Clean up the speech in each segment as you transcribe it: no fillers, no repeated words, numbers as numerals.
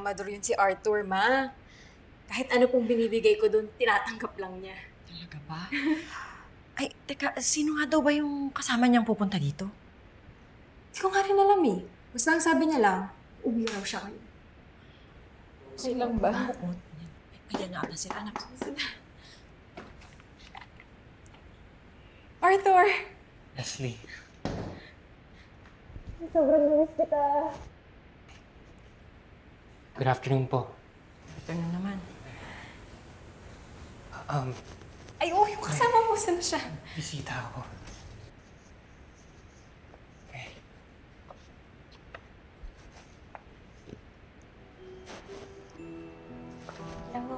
Amador yun si Arthur, Ma. Kahit ano pong binibigay ko doon, tinatanggap lang niya. Talaga ba? Ay, teka, sino nga daw ba yung kasama niyang pupunta dito? Hindi ko nga rin alam eh. Basta ang sabi niya lang, uwi raw siya ngayon. Okay lang ba? Oo. Ayan na ata sila, anak. Arthur! Leslie, Sobrang namiss kita. good afternoon po. Ito na naman. Ay, oh, yung kasama mo, saan na siya? Bisita ako. Okay. Hello.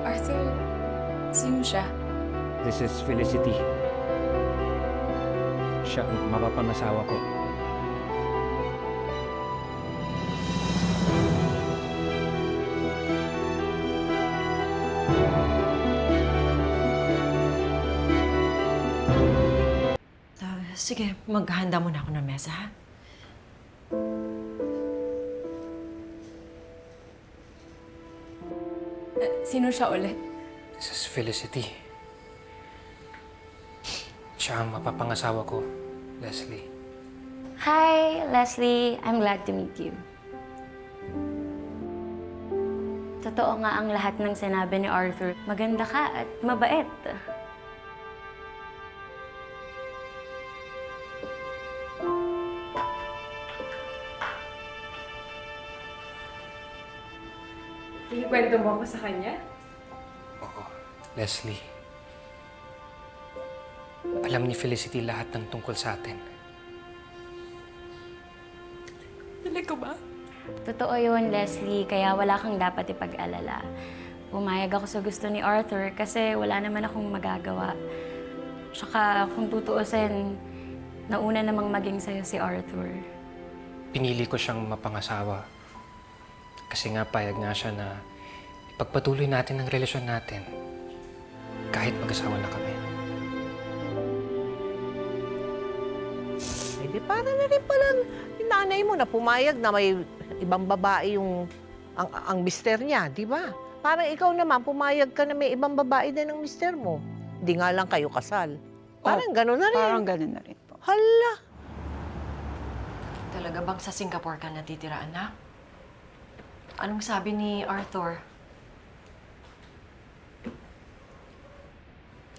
Arthur, sino siya? This is Felicity. Siya ang mapapangasawa ko. Sige, maghahanda muna ako ng mesa, ha? Sino siya ulit? This is Felicity. Siya ang mapapangasawa ko, Leslie. Hi, Leslie. I'm glad to meet you. Totoo nga ang lahat ng sinabi ni Arthur. Maganda ka at mabait. Ikwento mo ako sa kanya? Oo, Leslie. Alam ni Felicity lahat ng tungkol sa atin. Talaga ba? Totoo yun, Leslie. Kaya wala kang dapat ipag-alala. Pumayag ako sa gusto ni Arthur kasi wala naman akong magagawa. Tsaka kung tutuusin, nauna namang maging sa'yo si Arthur. Pinili ko siyang mapangasawa. Kasi nga payag nga siya na ipagpatuloy natin ang relasyon natin kahit mag-asawa na kami. Eh, di para na rin palang yung nanay mo na pumayag na may ibang babae yung ang mister niya, di ba? Parang ikaw naman, pumayag ka na may ibang babae din ng mister mo. Hindi nga lang kayo kasal. Parang gano'n na rin. Parang ganun na rin po. Hala! Talaga bang sa Singapore ka natitira, anak? Anong sabi ni Arthur?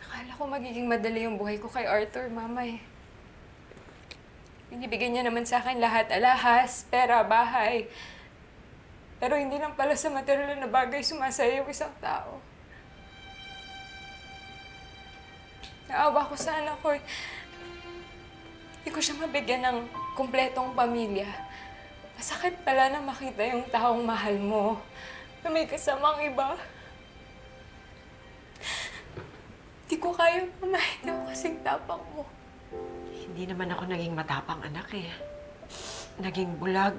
Akala ko magiging madali yung buhay ko kay Arthur, Mama eh. Binibigyan niya naman sa akin lahat, alahas, pera, bahay. Pero hindi lang pala sa material na bagay sumasaya yung isang tao. Naawa ko sa anak ko eh. Hindi ko siya mabigyan ng kumpletong pamilya. Masakit pala na makita yung taong mahal mo na may kasamang iba. Di ko kaya pamahid ako kasing tapang mo. Hindi naman ako naging matapang, anak eh. Naging bulag,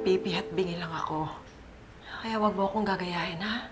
pipi at bingi lang ako. Kaya wag mo akong gagayahin, ha?